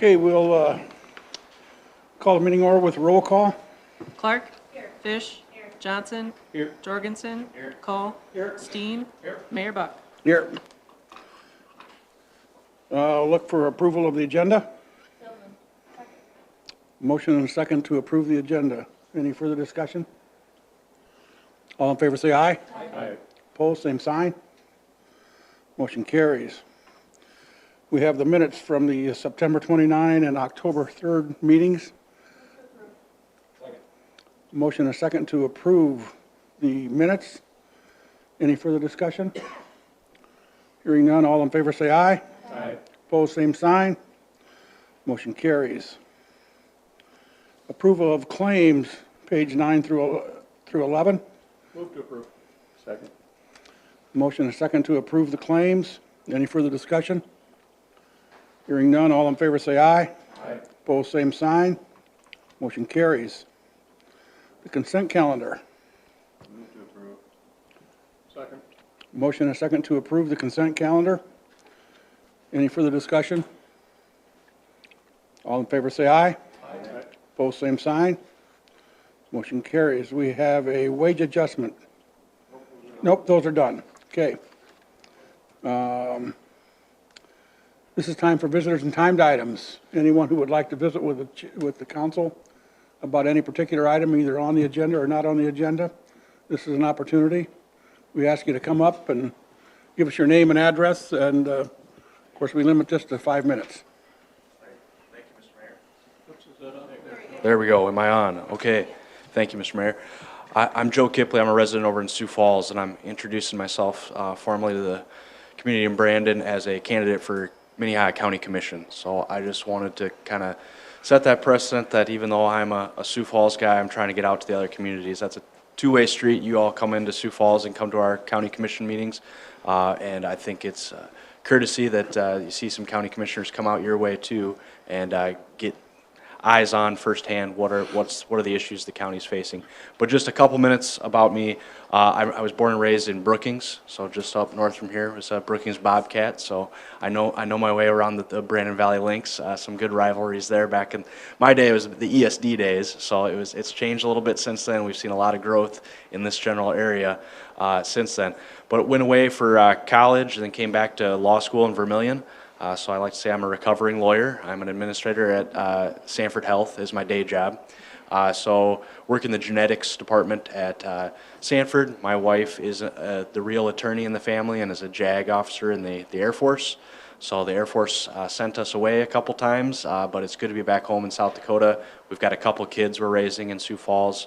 Okay, we'll call the meeting over with roll call. Clark. Here. Fish. Here. Johnson. Here. Jorgensen. Here. Call. Here. Steen. Here. Mayor Buck. Here. Look for approval of the agenda. Motion and a second to approve the agenda. Any further discussion? All in favor say aye. Aye. Opposed, same sign. Motion carries. We have the minutes from the September 29 and October 3rd meetings. Motion and a second to approve the minutes. Any further discussion? Hearing none, all in favor say aye. Aye. Opposed, same sign. Motion carries. Approval of claims, page 9 through 11. Move to approve. Second. Motion and a second to approve the claims. Any further discussion? Hearing none, all in favor say aye. Aye. Opposed, same sign. Motion carries. The consent calendar. Move to approve. Second. Motion and a second to approve the consent calendar. Any further discussion? All in favor say aye. Aye. Opposed, same sign. Motion carries. We have a wage adjustment. Nope, those are done. Okay. This is time for visitors and timed items. Anyone who would like to visit with the council about any particular item, either on the agenda or not on the agenda, this is an opportunity. We ask you to come up and give us your name and address, and of course, we limit this to 5 minutes. Thank you, Mr. Mayor. There we go. Am I on? Okay. Thank you, Mr. Mayor. I'm Joe Kipley. I'm a resident over in Sioux Falls, and I'm introducing myself formally to the community in Brandon as a candidate for Minnehaha County Commission. So I just wanted to kind of set that precedent that even though I'm a Sioux Falls guy, I'm trying to get out to the other communities. That's a two-way street. You all come into Sioux Falls and come to our county commission meetings, and I think it's courtesy that you see some county commissioners come out your way too and get eyes on firsthand what are the issues the county's facing. But just a couple minutes about me. I was born and raised in Brookings, so just up north from here. It was Brookings Bobcat, so I know my way around the Brandon Valley Lynx. Some good rivalries there. Back in my day, it was the ESD days, so it's changed a little bit since then. We've seen a lot of growth in this general area since then. But it went away for college and then came back to law school in Vermilion. So I like to say I'm a recovering lawyer. I'm an administrator at Sanford Health is my day job. So work in the genetics department at Sanford. My wife is the real attorney in the family and is a JAG officer in the Air Force. So the Air Force sent us away a couple times, but it's good to be back home in South Dakota. We've got a couple kids we're raising in Sioux Falls.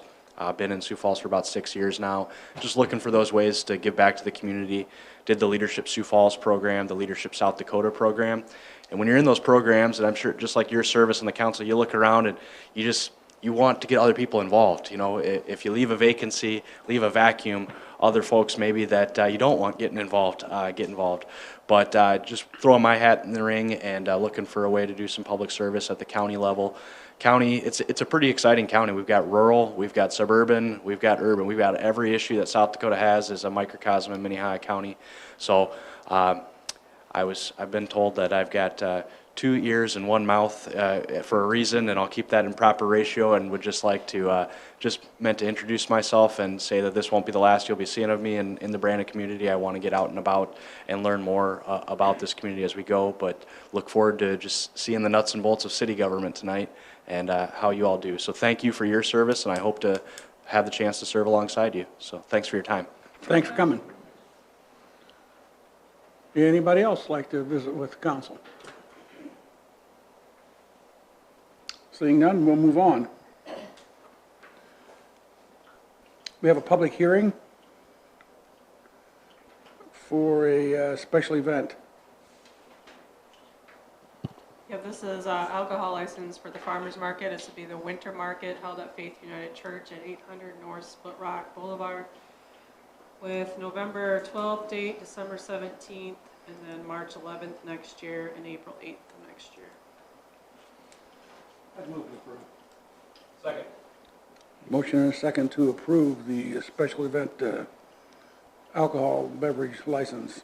Been in Sioux Falls for about 6 years now. Just looking for those ways to give back to the community. Did the Leadership Sioux Falls program, the Leadership South Dakota program. And when you're in those programs, and I'm sure just like your service in the council, you look around and you want to get other people involved. You know, if you leave a vacancy, leave a vacuum, other folks maybe that you don't want getting involved, get involved. But just throwing my hat in the ring and looking for a way to do some public service at the county level. County, it's a pretty exciting county. We've got rural, we've got suburban, we've got urban. We've got every issue that South Dakota has is a microcosm in Minnehaha County. So I've been told that I've got 2 ears and 1 mouth for a reason, and I'll keep that in proper ratio, and would just like to just meant to introduce myself and say that this won't be the last you'll be seeing of me in the Brandon community. I want to get out and about and learn more about this community as we go, but look forward to just seeing the nuts and bolts of city government tonight and how you all do. So thank you for your service, and I hope to have the chance to serve alongside you. So thanks for your time. Thanks for coming. Anybody else like to visit with the council? Seeing none, we'll move on. We have a public hearing for a special event. Yeah, this is alcohol license for the farmers market. This would be the winter market held at Faith United Church at 800 North Split Rock Boulevard, with November 12th date, December 17th, and then March 11th next year and April 8th of next year. I'd move to approve. Second. Motion and a second to approve the special event alcohol beverage license.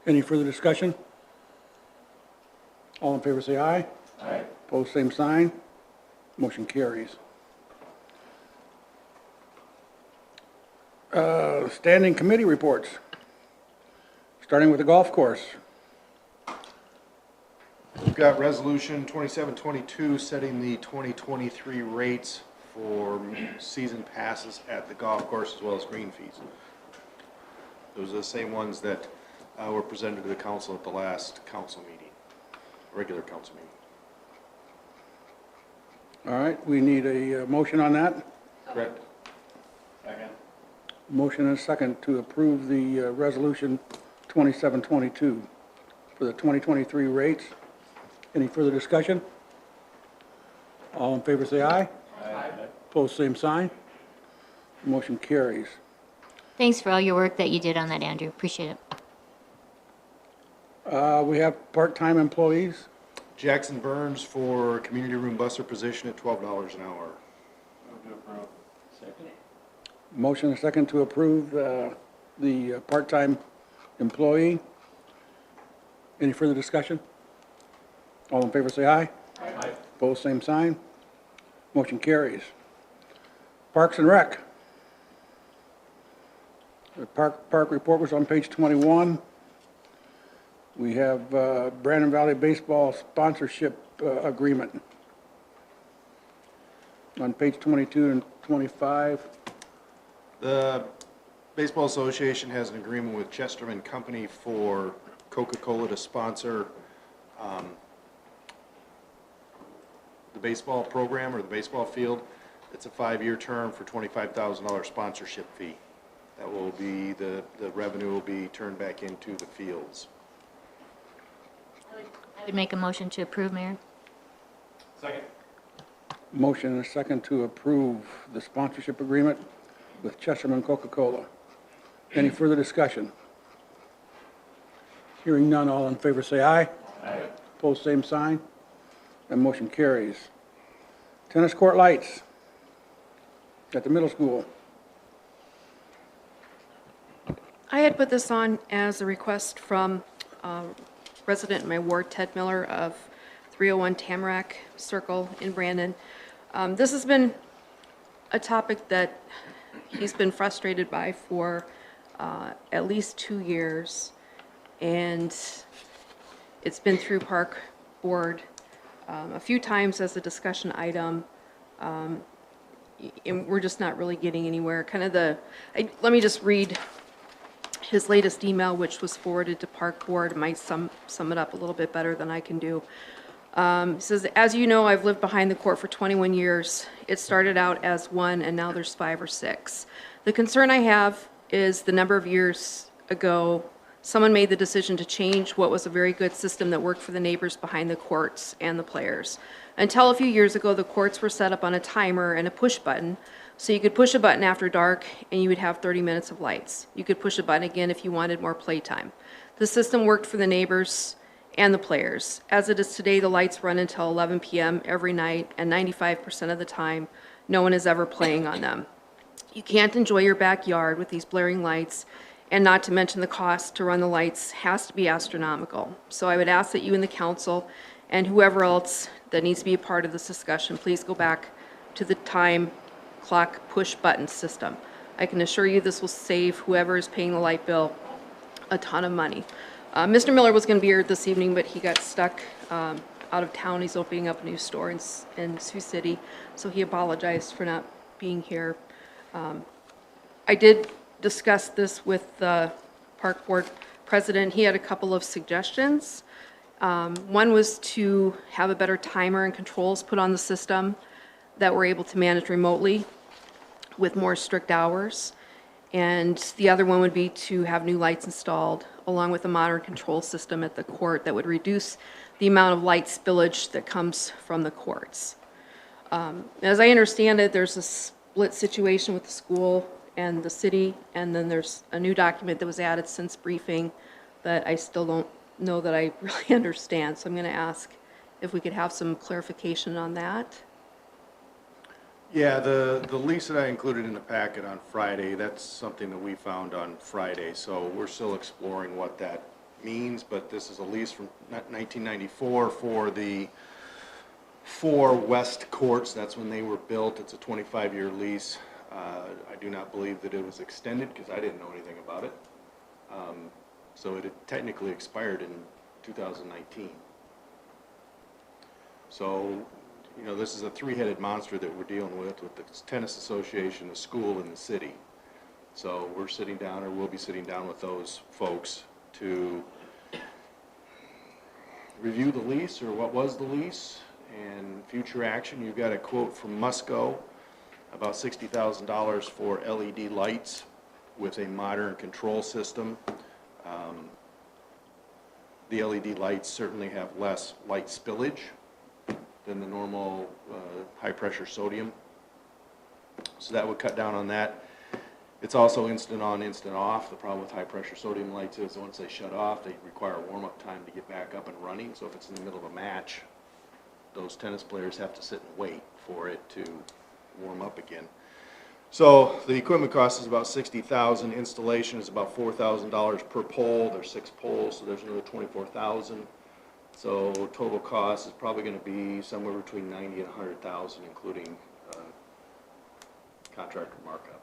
Any further discussion? All in favor say aye. Aye. Opposed, same sign. Motion carries. Standing committee reports. Starting with the golf course. We've got resolution 2722 setting the 2023 rates for season passes at the golf course as well as green fees. Those are the same ones that were presented to the council at the last council meeting, regular council meeting. All right, we need a motion on that. Correct. Motion and a second to approve the resolution 2722 for the 2023 rates. Any further discussion? All in favor say aye. Aye. Opposed, same sign. Motion carries. Thanks for all your work that you did on that, Andrew. Appreciate it. We have part-time employees. Jackson Burns for community room busser position at $12 an hour. Motion and a second to approve the part-time employee. Any further discussion? All in favor say aye. Aye. Opposed, same sign. Motion carries. Parks and Rec. The park report was on page 21. We have Brandon Valley Baseball sponsorship agreement on page 22 and 25. The Baseball Association has an agreement with Chesterman Company for Coca-Cola to sponsor the baseball program or the baseball field. It's a 5-year term for $25,000 sponsorship fee. That will be, the revenue will be turned back into the fields. I would make a motion to approve, Mayor. Motion and a second to approve the sponsorship agreement with Chesterman Coca-Cola. Any further discussion? Hearing none, all in favor say aye. Aye. Opposed, same sign. And motion carries. Tennis court lights at the middle school. I had put this on as a request from resident in my ward, Ted Miller of 301 Tamarack Circle in Brandon. This has been a topic that he's been frustrated by for at least 2 years, and it's been through Park Board a few times as a discussion item, and we're just not really getting anywhere. Let me just read his latest email, which was forwarded to Park Board. It might sum it up a little bit better than I can do. He says, as you know, I've lived behind the court for 21 years. It started out as 1, and now there's 5 or 6. The concern I have is the number of years ago, someone made the decision to change what was a very good system that worked for the neighbors behind the courts and the players. Until a few years ago, the courts were set up on a timer and a push button. So you could push a button after dark and you would have 30 minutes of lights. You could push a button again if you wanted more playtime. The system worked for the neighbors and the players. As it is today, the lights run until 11 p.m. every night, and 95% of the time, no one is ever playing on them. You can't enjoy your backyard with these blaring lights, and not to mention the cost to run the lights has to be astronomical. So I would ask that you and the council and whoever else that needs to be a part of this discussion, please go back to the time clock push button system. I can assure you this will save whoever is paying the light bill a ton of money. Mr. Miller was going to be here this evening, but he got stuck out of town. He's opening up a new store in Sioux City, so he apologized for not being here. I did discuss this with the Park Board president. He had a couple of suggestions. One was to have a better timer and controls put on the system that we're able to manage remotely with more strict hours. And the other one would be to have new lights installed along with a modern control system at the court that would reduce the amount of light spillage that comes from the courts. As I understand it, there's a split situation with the school and the city, and then there's a new document that was added since briefing that I still don't know that I really understand. So I'm going to ask if we could have some clarification on that. Yeah, the lease that I included in the packet on Friday, that's something that we found on Friday, so we're still exploring what that means, but this is a lease from 1994 for the 4 west courts. That's when they were built. It's a 25-year lease. I do not believe that it was extended because I didn't know anything about it. So it had technically expired in 2019. So, you know, this is a three-headed monster that we're dealing with the tennis association, the school, and the city. So we're sitting down, or we'll be sitting down with those folks to review the lease, or what was the lease, and future action. You've got a quote from Musco, about $60,000 for LED lights with a modern control system. The LED lights certainly have less light spillage than the normal high-pressure sodium. So that would cut down on that. It's also instant on, instant off. The problem with high-pressure sodium lights is once they shut off, they require warm-up time to get back up and running. So if it's in the middle of a match, those tennis players have to sit and wait for it to warm up again. So the equipment cost is about $60,000. Installation is about $4,000 per pole. There's 6 poles, so there's another $24,000. So total cost is probably going to be somewhere between $90,000 and $100,000, including contractor markup.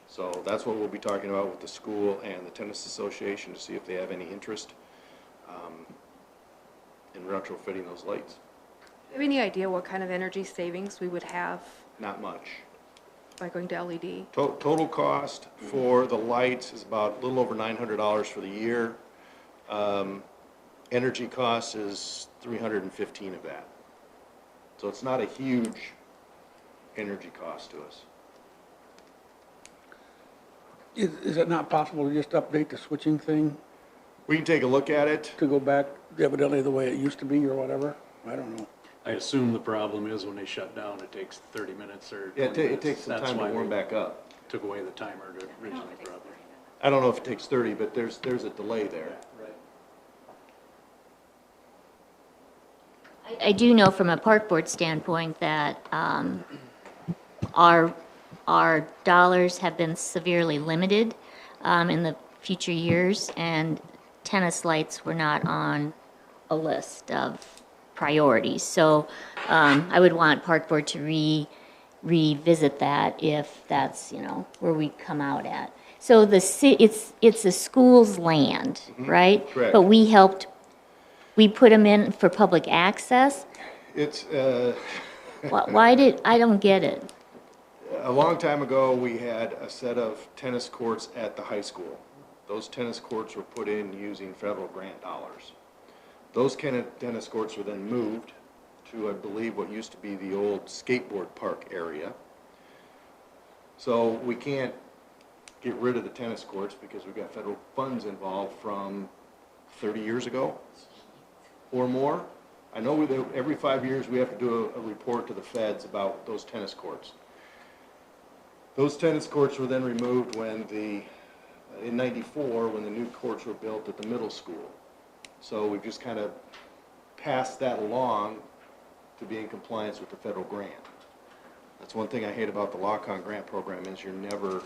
So that's what we'll be talking about with the school and the tennis association to see if they have any interest in retrofitting those lights. Do you have any idea what kind of energy savings we would have Not much. by going to LED? Total cost for the lights is about a little over $900 for the year. Energy cost is $315 of that. So it's not a huge energy cost to us. Is it not possible to just update the switching thing We can take a look at it. to go back evidently the way it used to be or whatever? I don't know. I assume the problem is when they shut down, it takes 30 minutes or Yeah, 20 it minutes. takes some That's time to why warm we back up. Took away the timer originally, probably. I don't know if it takes 30, but there's a delay there. Right. I do know from a park board standpoint that our dollars have been severely limited in the future years, and tennis lights were not on a list of priorities. So I would want park board to revisit that if that's, you know, where we come out at. So it's the school's land, right? Correct. But we put them in for public access. It's, I don't get it. a long time ago, we had a set of tennis courts at the high school. Those tennis courts were put in using federal grant dollars. Those tennis courts were then moved to, I believe, what used to be the old skateboard park area. So we can't get rid of the tennis courts because we've got federal funds involved from 30 years ago or more. I know every 5 years we have to do a report to the feds about those tennis courts. Those tennis courts were then removed when in '94, when the new courts were built at the middle school. So we've just kind of passed that along to be in compliance with the federal grant. That's one thing I hate about the Lock-On grant program is you're never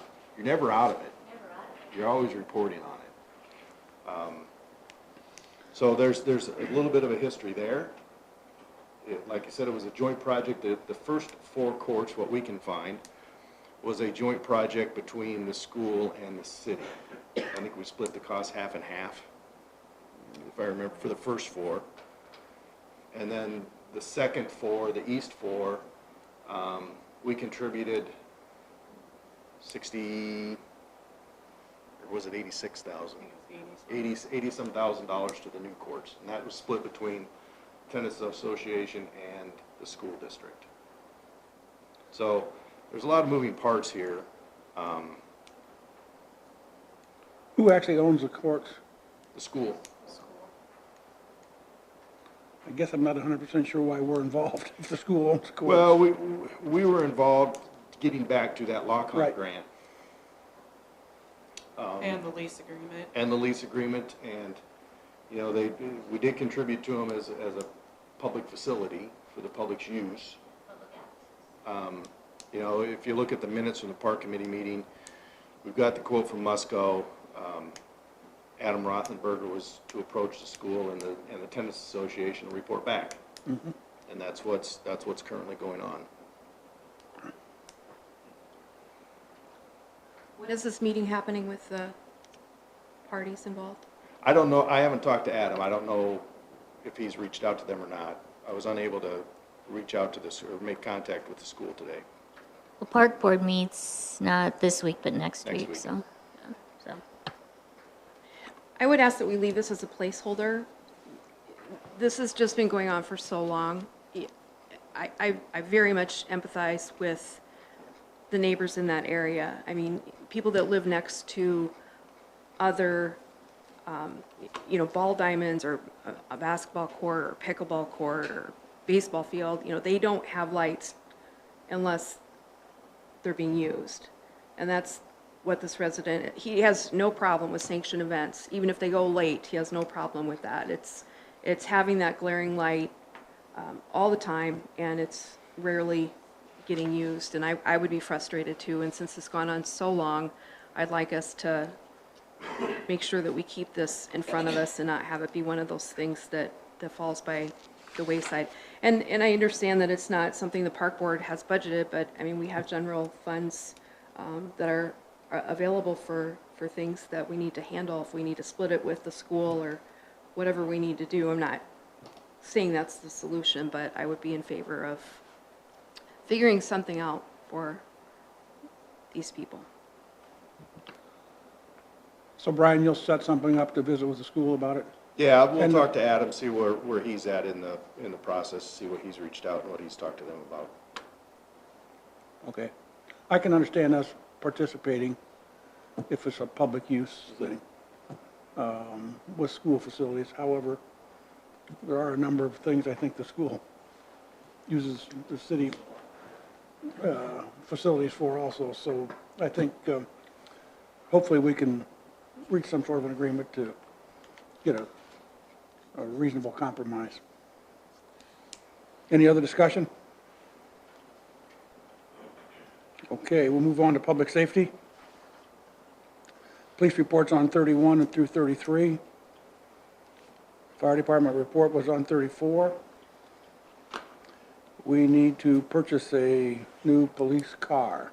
out of it. You're always reporting on it. So there's a little bit of a history there. Like I said, it was a joint project. The first 4 courts, what we can find, was a joint project between the school and the city. I think we split the cost half and half, if I remember, for the first 4. And then the second 4, the east 4, we contributed 60, or was it 86,000? 80-some thousand dollars to the new courts. And that was split between Tennis Association and the school district. So there's a lot of moving parts here. Who actually owns the courts? The school. I guess I'm not 100% sure why we're involved, if the school owns the courts. Well, we were involved getting back to that Lock-On Right. grant. And the lease agreement. And the lease agreement, and, you know, we did contribute to them as a public facility for the public's use. You know, if you look at the minutes from the park committee meeting, we've got the quote from Musco. Adam Rothenberger was to approach the school and the tennis association and report back. And that's what's currently going on. When is this meeting happening with the parties involved? I don't know, I haven't talked to Adam, I don't know if he's reached out to them or not. I was unable to reach out to this, or make contact with the school today. The park board meets not this week, but next Next week, week. so, yeah, so. I would ask that we leave this as a placeholder. This has just been going on for so long. I very much empathize with the neighbors in that area. I mean, people that live next to other, ball diamonds or a basketball court or pickleball court or baseball field, they don't have lights unless they're being used. And that's what this resident, he has no problem with sanctioned events. Even if they go late, he has no problem with that. It's having that glaring light all the time, and it's rarely getting used. And I would be frustrated too, and since it's gone on so long, I'd like us to make sure that we keep this in front of us and not have it be one of those things that falls by the wayside. And I understand that it's not something the park board has budgeted, but I mean, we have general funds that are available for things that we need to handle, if we need to split it with the school or whatever we need to do. I'm not saying that's the solution, but I would be in favor of figuring something out for these people. So Brian, you'll set something up to visit with the school about it? Yeah, we'll And- talk to Adam, see where he's at in the process, see what he's reached out and what he's talked to them about. Okay. I can understand us participating if it's a public use thing with school facilities. However, there are a number of things I think the school uses the city facilities for also. So I think hopefully we can reach some sort of an agreement to get a reasonable compromise. Any other discussion? Okay, we'll move on to public safety. Police reports on 31 and through 33. Fire department report was on 34. We need to purchase a new police car.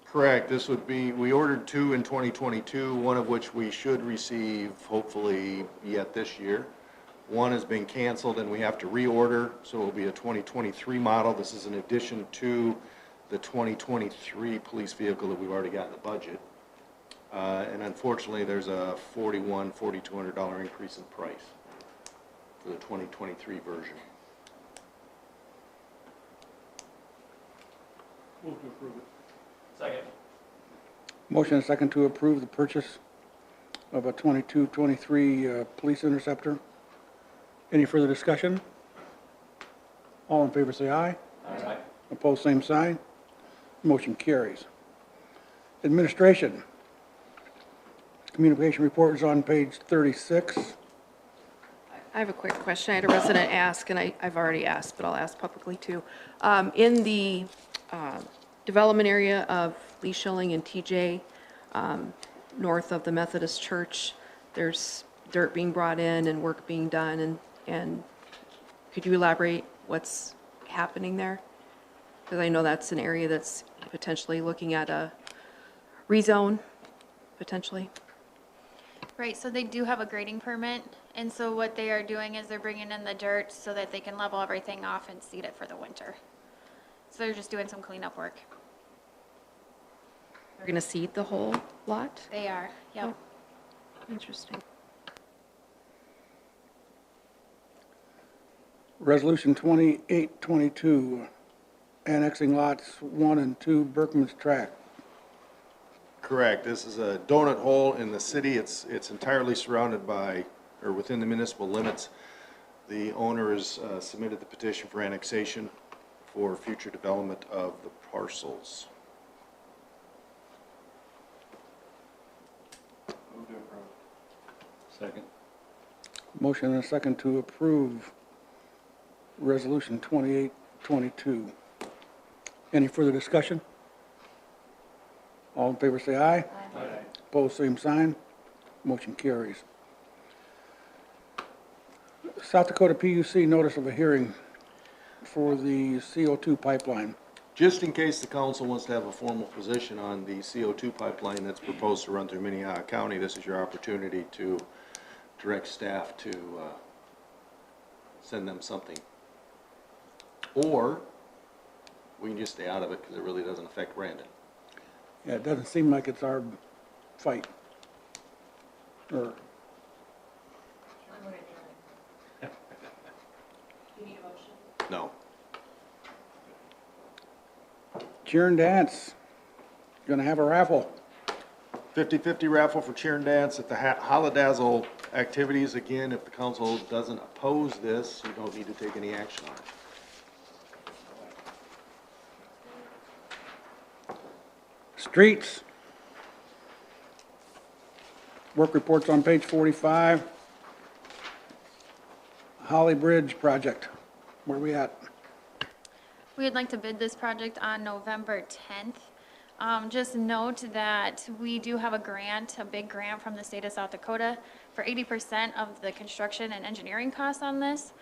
Correct, this would be, we ordered 2 in 2022, one of which we should receive hopefully yet this year. One has been canceled and we have to reorder, so it will be a 2023 model. This is in addition to the 2023 police vehicle that we've already got in the budget. And unfortunately, there's a $4,200 increase in price for the 2023 version. Move to approve it. Second. Motion and second to approve the purchase of a 22-23 police interceptor. Any further discussion? All in favor say aye. Aye. Opposed, same sign. Motion carries. Administration. Communication report is on page 36. I have a quick question. I had a resident ask, and I've already asked, but I'll ask publicly too. In the development area of Lee Schilling and TJ, north of the Methodist Church, there's dirt being brought in and work being done, and could you elaborate what's happening there? Because I know that's an area that's potentially looking at a rezone, potentially. Right, so they do have a grading permit, and so what they are doing is they're bringing in the dirt so that they can level everything off and seed it for the winter. So they're just doing some cleanup work. They're going to seed the whole lot? They are, yep. Interesting. Resolution 2822, annexing lots 1 and 2 Berkman's Tract. Correct. This is a donut hole in the city. It's entirely surrounded by, or within the municipal limits. The owner has submitted the petition for annexation for future development of the parcels. Move to approve. Second. Motion and a second to approve Resolution 2822. Any further discussion? All in favor say aye. Aye. Opposed, same sign. Motion carries. South Dakota PUC notice of a hearing for the CO2 pipeline. Just in case the council wants to have a formal position on the CO2 pipeline that's proposed to run through Minnehaha County, this is your opportunity to direct staff to send them something. Or we can just stay out of it because it really doesn't affect Brandon. Yeah, it doesn't seem like it's our fight. Or, No. cheer and dance, gonna have a raffle. 50-50 raffle for cheer and dance at the Holidazzle activities. Again, if the council doesn't oppose this, you don't need to take any action on it. Streets. Work reports on page 45. Holly Bridge project, where we at? We would like to bid this project on November 10th. Just note that we do have a grant, a big grant from the state of South Dakota for 80% of the construction and engineering costs on this.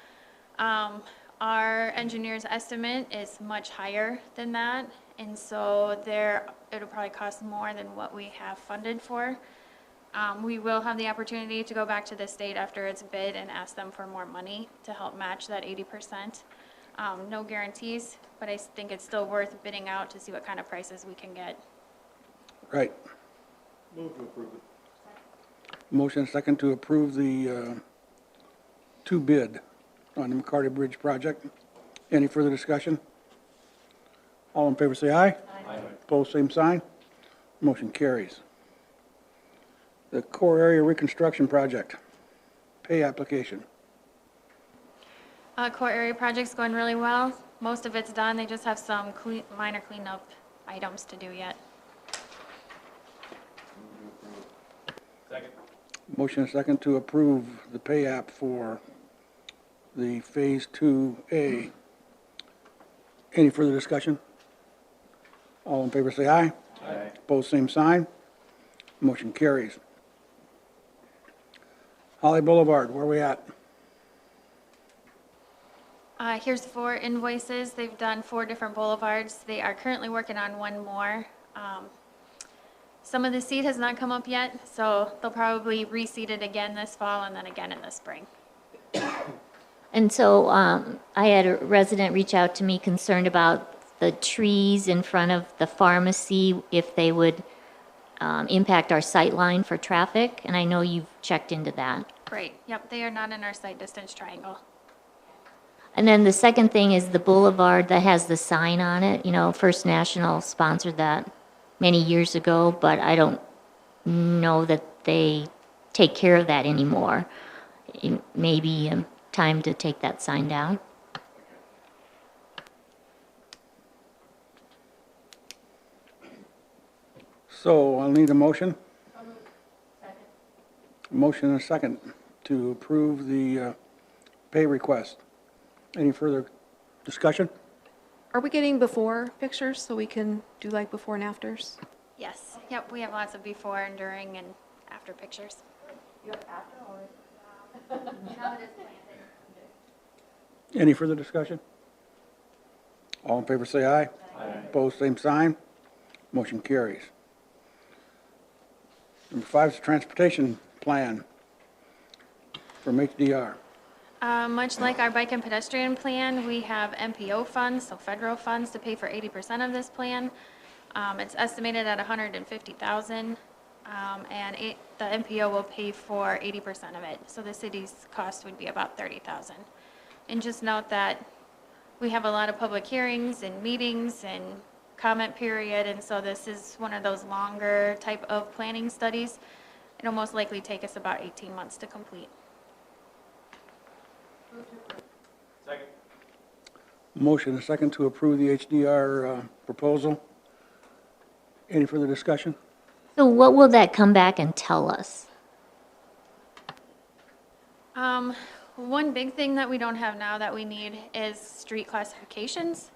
Our engineer's estimate is much higher than that, and so it'll probably cost more than what we have funded for. We will have the opportunity to go back to the state after it's bid and ask them for more money to help match that 80%. No guarantees, but I think it's still worth bidding out to see what kind of prices we can get. Right. Move to approve it. Motion second to approve the two bid on the McCarty Bridge project. Any further discussion? All in favor say aye. Aye. Opposed, same sign. Motion carries. The core area reconstruction project, pay application. Core area project's going really well. Most of it's done. They just have some minor cleanup items to do yet. Motion second to approve the pay app for the Phase 2A. Any further discussion? All in favor say aye. Aye. Opposed, same sign. Motion carries. Holly Boulevard, where we at? Here's 4 invoices. They've done 4 different boulevards. They are currently working on 1 more. Some of the seed has not come up yet, so they'll probably reseed it again this fall and then again in the spring. And so I had a resident reach out to me concerned about the trees in front of the pharmacy, if they would impact our sight line for traffic, and I know you've checked into that. Great. Yep, they are not in our sight distance triangle. And then the second thing is the boulevard that has the sign on it. You know, First National sponsored that many years ago, but I don't know that they take care of that anymore. It may be time to take that sign down. So I'll need a motion. Motion and a second to approve the pay request. Any further discussion? Are we getting before pictures so we can do like before and afters? Yes. Yep, we have lots of before and during and after pictures. Any further discussion? All in favor say aye. Aye. Opposed, same sign. Motion carries. Number 5 is the transportation plan from HDR. Much like our bike and pedestrian plan, we have MPO funds, so federal funds, to pay for 80% of this plan. It's estimated at $150,000, and the MPO will pay for 80% of it. So the city's cost would be about $30,000. And just note that we have a lot of public hearings and meetings and comment period, and so this is one of those longer type of planning studies. It'll most likely take us about 18 months to complete. Motion and a second to approve the HDR proposal. Any further discussion? So what will that come back and tell us? One big thing that we don't have now that we need is street classifications.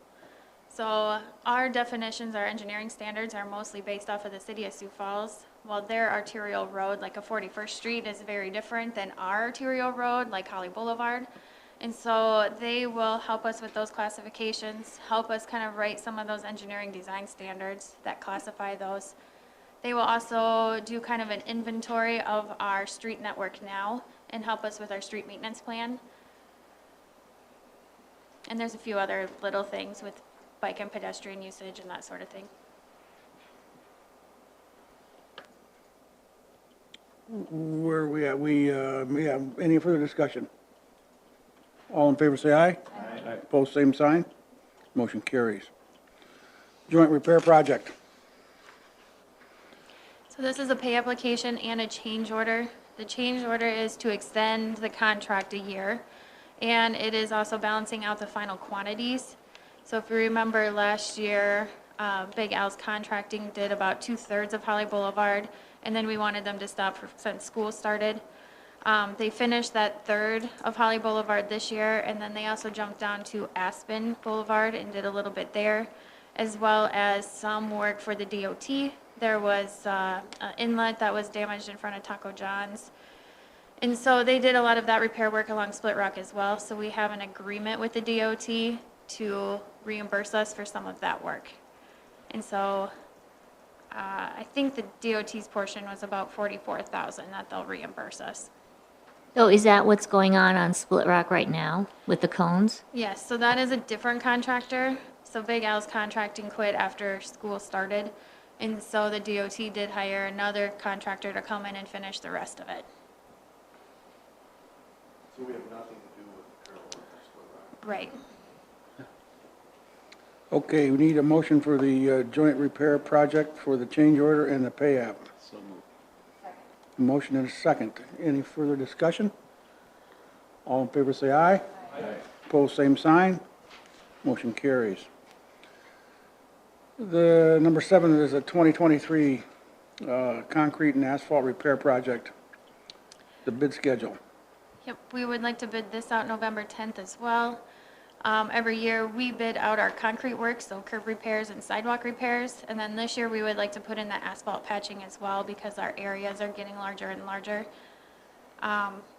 So our definitions, our engineering standards are mostly based off of the city of Sioux Falls. well, their arterial road, like a 41st Street, is very different than our arterial road, like Holly Boulevard. And so they will help us with those classifications, help us kind of write some of those engineering design standards that classify those. They will also do kind of an inventory of our street network now and help us with our street maintenance plan. And there's a few other little things with bike and pedestrian usage and that sort of thing. Where are we at? We have any further discussion? All in favor, say aye. Aye. Opposed, same sign. Motion carries. Joint repair project. So this is a pay application and a change order. The change order is to extend the contract a year, and it is also balancing out the final quantities. So if you remember last year, Big Al's Contracting did about 2/3 of Holly Boulevard, and then we wanted them to stop since school started. They finished that 1/3 of Holly Boulevard this year, and then they also jumped down to Aspen Boulevard and did a little bit there, as well as some work for the DOT. There was an inlet that was damaged in front of Taco John's. And so they did a lot of that repair work along Split Rock as well. So we have an agreement with the DOT to reimburse us for some of that work. And so I think the DOT's portion was about $44,000 that they'll reimburse us. So is that what's going on Split Rock right now with the cones? Yes, so that is a different contractor. So Big Al's Contracting quit after school started. And so the DOT did hire another contractor to come in and finish the rest of it. So we have nothing to do with the current Split Rock. Right. Okay, we need a motion for the joint repair project for the change order and the pay app. So moved. Motion and a second. Any further discussion? All in favor, say aye. Aye. Opposed, same sign. Motion carries. The number 7 is a 2023 concrete and asphalt repair project, the bid schedule. Yep, we would like to bid this out November 10th as well. Every year, we bid out our concrete work, so curb repairs and sidewalk repairs. And then this year, we would like to put in the asphalt patching as well because our areas are getting larger and larger.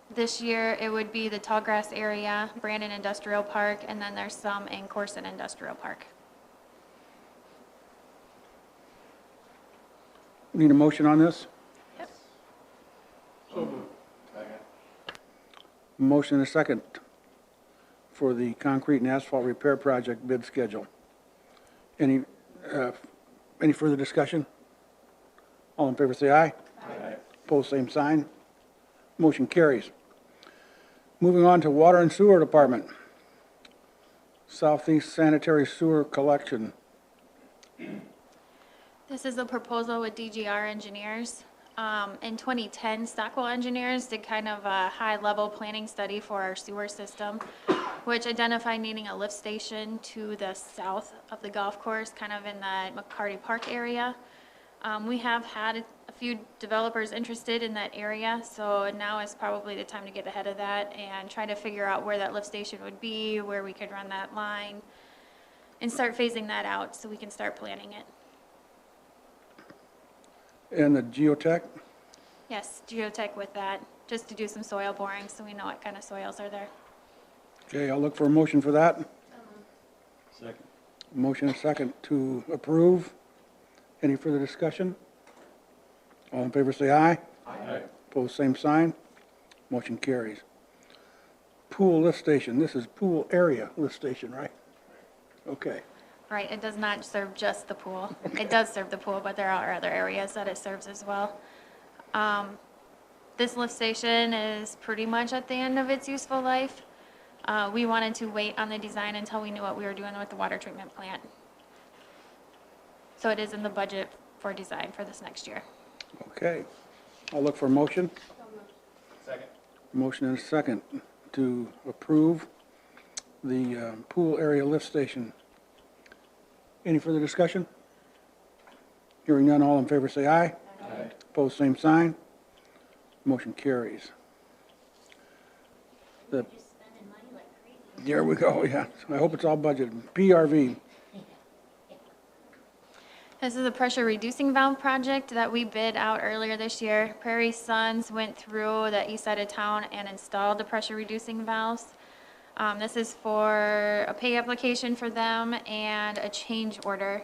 This year, it would be the Tallgrass area, Brandon Industrial Park, and then there's some in Corson Industrial Park. Need a motion on this? Yep. Motion and a second for the concrete and asphalt repair project bid schedule. Any further discussion? All in favor, say aye. Aye. Opposed, same sign. Motion carries. Moving on to Water and Sewer Department. Southeast Sanitary Sewer Collection. This is a proposal with DGR Engineers. In 2010, Stockwell Engineers did kind of a high-level planning study for our sewer system, which identified needing a lift station to the south of the golf course, kind of in the McCarty Park area. We have had a few developers interested in that area, so now is probably the time to get ahead of that and try to figure out where that lift station would be, where we could run that line, and start phasing that out so we can start planning it. And the geotech? Yes, geotech with that, just to do some soil boring so we know what kind of soils are there. Okay, I'll look for a motion for that. Second. Motion and a second to approve. Any further discussion? All in favor, say aye. Aye. Opposed, same sign. Motion carries. Pool lift station. This is pool area lift station, right? Okay. Right, it does not serve just the pool. It does serve the pool, but there are other areas that it serves as well. This lift station is pretty much at the end of its useful life. We wanted to wait on the design until we knew what we were doing with the water treatment plant. So it is in the budget for design for this next year. Okay. I'll look for a motion. Second. Motion and a second to approve the pool area lift station. Any further discussion? Hearing none, all in favor say aye. Aye. Opposed, same sign. Motion carries. There we go, yeah. I hope it's all budgeted. PRV. This is a pressure reducing valve project that we bid out earlier this year. Prairie Sons went through the east side of town and installed the pressure reducing valves. This is for a pay application for them and a change order.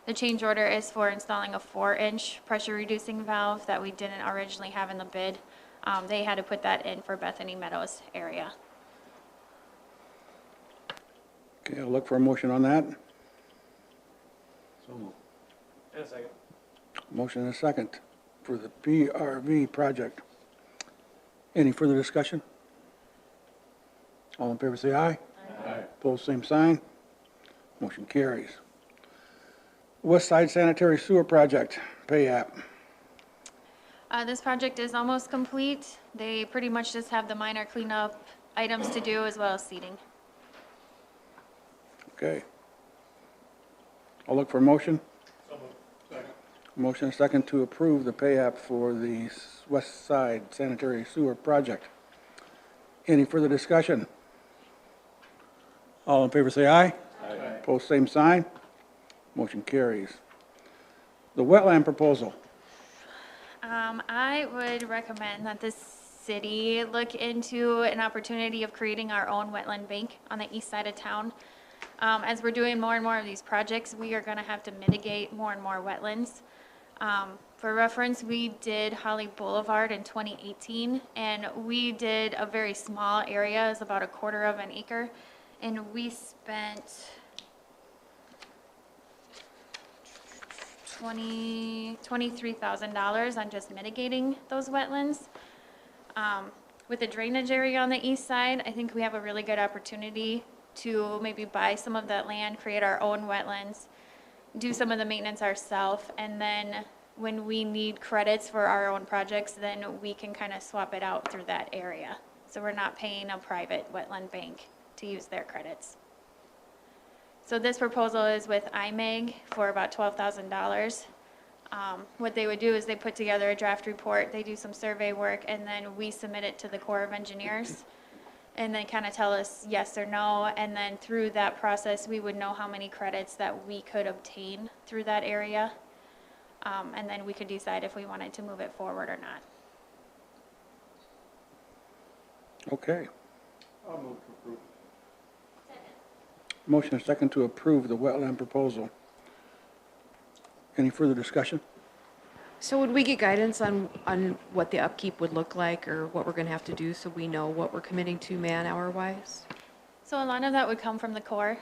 The change order is for installing a 4-inch pressure reducing valve that we didn't originally have in the bid. They had to put that in for Bethany Meadows area. Okay, I'll look for a motion on that. So moved. Motion and a second for the PRV project. Any further discussion? All in favor say aye. Aye. Opposed, same sign. Motion carries. West Side Sanitary Sewer Project, pay app. This project is almost complete. They pretty much just have the minor cleanup items to do as well as seating. Okay. I'll look for a motion. Motion and second to approve the pay app for the West Side Sanitary Sewer Project. Any further discussion? All in favor say aye. Aye. Opposed, same sign. Motion carries. The wetland proposal. I would recommend that the city look into an opportunity of creating our own wetland bank on the east side of town. As we're doing more and more of these projects, we are going to have to mitigate more and more wetlands. For reference, we did Holly Boulevard in 2018, and we did a very small area, it's about 1/4 of an acre, and we spent $23,000 on just mitigating those wetlands. With the drainage area on the east side, I think we have a really good opportunity to maybe buy some of that land, create our own wetlands, do some of the maintenance ourselves, and then when we need credits for our own projects, then we can kind of swap it out through that area. So we're not paying a private wetland bank to use their credits. So this proposal is with IMEG for about $12,000. What they would do is they put together a draft report, they do some survey work, and then we submit it to the Corps of Engineers. And they kind of tell us yes or no, and then through that process, we would know how many credits that we could obtain through that area. And then we could decide if we wanted to move it forward or not. Okay. I'll move to approve. Motion and second to approve the wetland proposal. Any further discussion? So would we get guidance on what the upkeep would look like or what we're going to have to do so we know what we're committing to man-hour wise? So a lot of that would come from the Corps.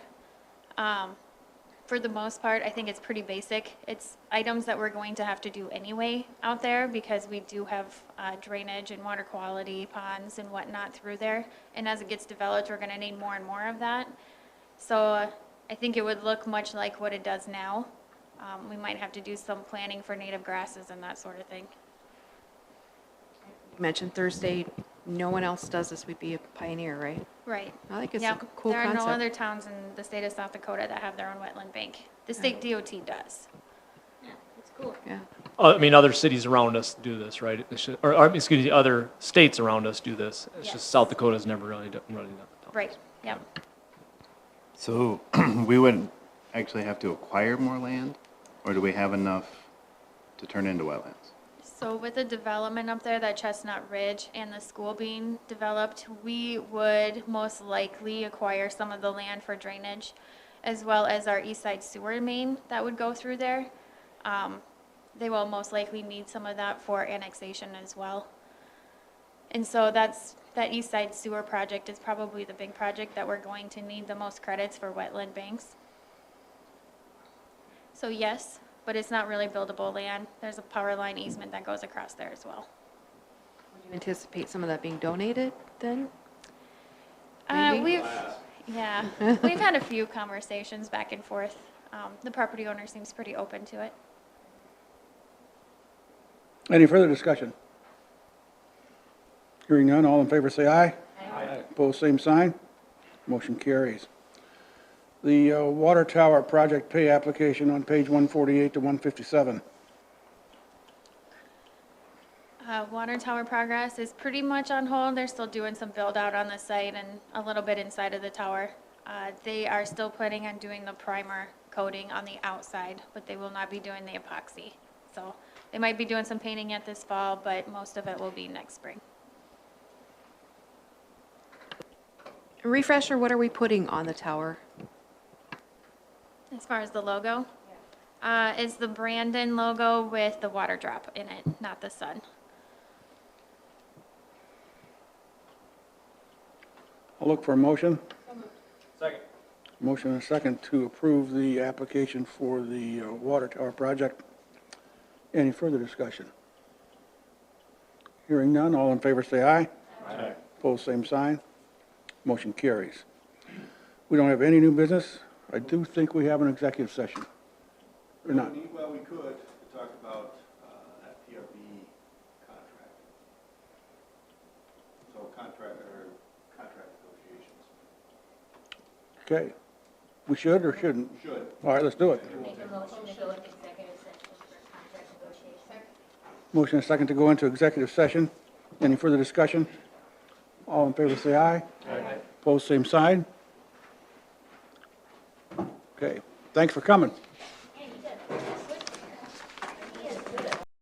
For the most part, I think it's pretty basic. It's items that we're going to have to do anyway out there because we do have drainage and water quality ponds and whatnot through there. And as it gets developed, we're going to need more and more of that. So I think it would look much like what it does now. We might have to do some planning for native grasses and that sort of thing. You mentioned Thursday, no one else does this, we'd be a pioneer, right? Right. I think it's a Yep. cool There are concept. no other towns in the state of South Dakota that have their own wetland bank. The state DOT does. Yeah, it's cool. Yeah. I mean, other cities around us do this, right? Or excuse me, other states around us do this. It's Yes. just South Dakota's never really done it. Right, yep. So we wouldn't actually have to acquire more land, or do we have enough to turn into wetlands? So with the development up there, that Chestnut Ridge and the school being developed, we would most likely acquire some of the land for drainage, as well as our east side sewer main that would go through there. They will most likely need some of that for annexation as well. And so that east side sewer project is probably the big project that we're going to need the most credits for wetland banks. So yes, but it's not really buildable land. There's a power line easement that goes across there as well. Would you anticipate some of that being donated then? Maybe? We've had a few conversations back and forth. The property owner seems pretty open to it. Any further discussion? Hearing none, all in favor say aye. Aye. Opposed, same sign. Motion carries. The water tower project pay application on page 148 to 157. Water tower progress is pretty much on hold. They're still doing some build out on the site and a little bit inside of the tower. They are still planning on doing the primer coating on the outside, but they will not be doing the epoxy. So they might be doing some painting at this fall, but most of it will be next spring. Refresher, what are we putting on the tower? As far as the logo, is the Brandon logo with the water drop in it, not the sun. I'll look for a motion. Second. Motion and a second to approve the application for the water tower project. Any further discussion? Hearing none, all in favor say aye. Aye. Opposed, same sign. Motion carries. We don't have any new business. I do think we have an executive session. Or not? Well, we could talk about that PRB contract. So contract negotiations. Okay. We should or shouldn't? Should. All right, let's do it. Make a motion to go into executive session for contract negotiation. Motion and a second to go into executive session. Any further discussion? All in favor say aye. Aye. Opposed, same sign. Okay. Thanks for coming.